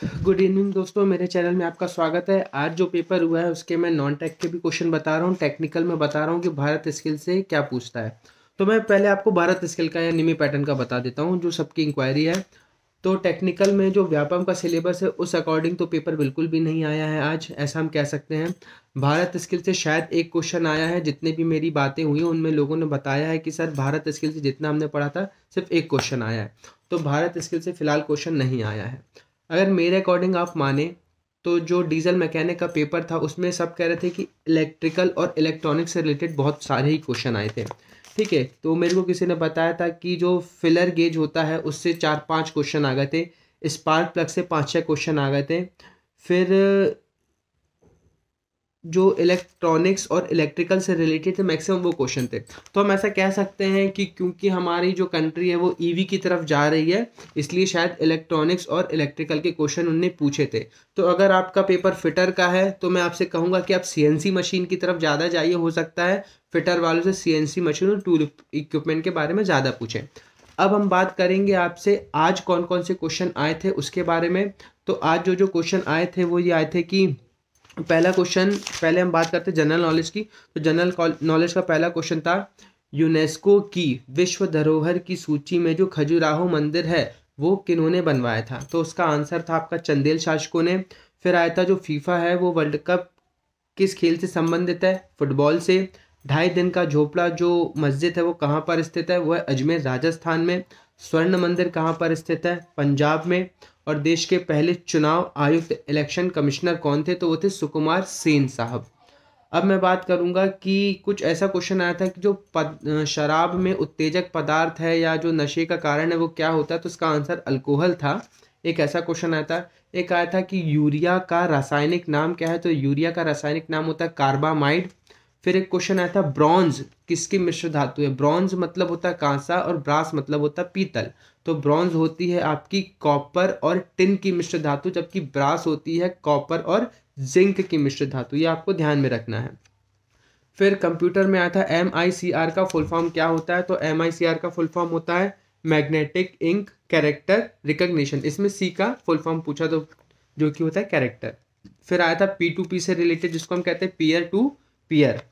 Good evening दोस्तों, मेरे channel में आपका स्वागत है। आज जो पेपर हुआ है उसके मैं नॉन टेक के भी क्वेश्चन बता रहा हूँ, टेक्निकल में बता रहा हूँ कि भारत स्किल से क्या पूछता है। तो मैं पहले आपको भारत स्किल का या निमी पैटर्न का बता देता हूँ जो सबकी इंक्वायरी है। तो टेक्निकल में जो व्यापम का सिलेबस है उस अकॉर्डिंग तो पेपर बिल्कुल भी नहीं आया है आज, ऐसा हम कह सकते हैं। भारत स्किल से शायद एक क्वेश्चन आया है, जितने भी मेरी बातें हुई उनमें लोगों ने बताया है कि सर भारत स्किल से जितना हमने पढ़ा था सिर्फ एक क्वेश्चन आया है। तो भारत स्किल से फिलहाल क्वेश्चन नहीं आया है। अगर मेरे अकॉर्डिंग आप माने तो जो डीजल मैकेनिक का पेपर था उसमें सब कह रहे थे कि इलेक्ट्रिकल और इलेक्ट्रॉनिक्स से रिलेटेड बहुत सारे ही क्वेश्चन आए थे। ठीक है, तो मेरे को किसी ने बताया था कि जो फिलर गेज होता है उससे 4-5 क्वेश्चन आ गए थे, स्पार्क प्लग से 5-6 क्वेश्चन आ गए थे। फिर जो इलेक्ट्रॉनिक्स और इलेक्ट्रिकल से रिलेटेड थे मैक्सिमम वो क्वेश्चन थे। तो हम ऐसा कह सकते हैं कि क्योंकि हमारी जो कंट्री है वो ईवी की तरफ जा रही है, इसलिए शायद इलेक्ट्रॉनिक्स और इलेक्ट्रिकल के क्वेश्चन उनने पूछे थे। तो अगर आपका पेपर फिटर का है तो मैं आपसे कहूँगा कि आप सीएनसी मशीन की तरफ ज़्यादा जाइए, हो सकता है फिटर वालों से सीएनसी मशीन और टूल इक्विपमेंट के बारे में ज़्यादा पूछें। अब हम बात करेंगे आपसे आज कौन कौन से क्वेश्चन आए थे उसके बारे में। तो आज जो जो क्वेश्चन आए थे वो ये आए थे कि पहला क्वेश्चन, पहले हम बात करते हैं जनरल नॉलेज की। तो जनरल नॉलेज का पहला क्वेश्चन था, यूनेस्को की विश्व धरोहर की सूची में जो खजुराहो मंदिर है वो किन्होंने बनवाया था। तो उसका आंसर था आपका चंदेल शासकों ने। फिर आया था जो फीफा है वो वर्ल्ड कप किस खेल से संबंधित है, फुटबॉल से। 2.5 दिन का झोपड़ा जो मस्जिद है वो कहाँ पर स्थित है, वो है अजमेर राजस्थान में। स्वर्ण मंदिर कहाँ पर स्थित है, पंजाब में। और देश के पहले चुनाव आयुक्त इलेक्शन कमिश्नर कौन थे, तो वो थे सुकुमार सेन साहब। अब मैं बात करूंगा कि कुछ ऐसा क्वेश्चन आया था कि जो शराब में उत्तेजक पदार्थ है या जो नशे का कारण है वो क्या होता है, तो इसका आंसर अल्कोहल था। एक ऐसा क्वेश्चन आया था। एक आया था कि यूरिया का रासायनिक नाम क्या है, तो यूरिया का रासायनिक नाम होता है कार्बामाइड। फिर एक क्वेश्चन आया था, ब्रॉन्ज किसकी मिश्र धातु है। ब्रॉन्ज मतलब होता है कांसा और ब्रास मतलब होता है पीतल। तो ब्रॉन्ज होती है आपकी कॉपर और टिन की मिश्र धातु, जबकि ब्रास होती है कॉपर और जिंक की मिश्र धातु। ये आपको ध्यान में रखना है। फिर कंप्यूटर में आया था MICR का फुल फॉर्म क्या होता है, तो MICR का फुल फॉर्म होता है मैग्नेटिक इंक कैरेक्टर रिकग्निशन। इसमें C का फुल फॉर्म पूछा तो जो कि होता है कैरेक्टर। फिर आया था P2P से रिलेटेड जिसको हम कहते हैं पीयर टू पीयर।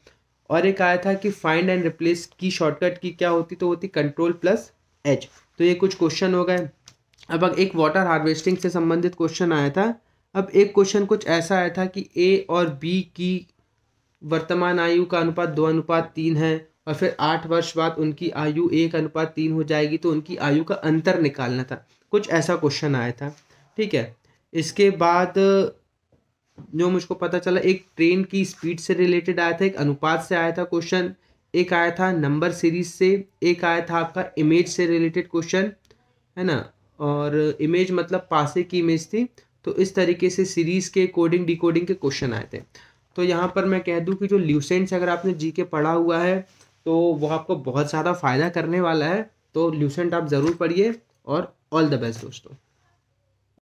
और एक आया था कि फाइंड एंड रिप्लेस की शॉर्टकट की क्या होती, तो होती Ctrl+H। तो ये कुछ क्वेश्चन हो गए। अब एक वाटर हार्वेस्टिंग से संबंधित क्वेश्चन आया था। अब एक क्वेश्चन कुछ ऐसा आया था कि A और B की वर्तमान आयु का अनुपात 2:3 है और फिर 8 वर्ष बाद उनकी आयु 1:3 हो जाएगी, तो उनकी आयु का अंतर निकालना था। कुछ ऐसा क्वेश्चन आया था। ठीक है, इसके बाद जो मुझको पता चला, एक ट्रेन की स्पीड से रिलेटेड आया था, एक अनुपात से आया था क्वेश्चन, एक आया था नंबर सीरीज से, एक आया था आपका इमेज से रिलेटेड क्वेश्चन, है ना। और इमेज मतलब पासे की इमेज थी। तो इस तरीके से सीरीज के कोडिंग डिकोडिंग के क्वेश्चन आए थे। तो यहाँ पर मैं कह दूँ कि जो ल्यूसेंट अगर आपने जीके पढ़ा हुआ है तो वो आपको बहुत ज़्यादा फायदा करने वाला है। तो ल्यूसेंट आप ज़रूर पढ़िए और ऑल द बेस्ट दोस्तों।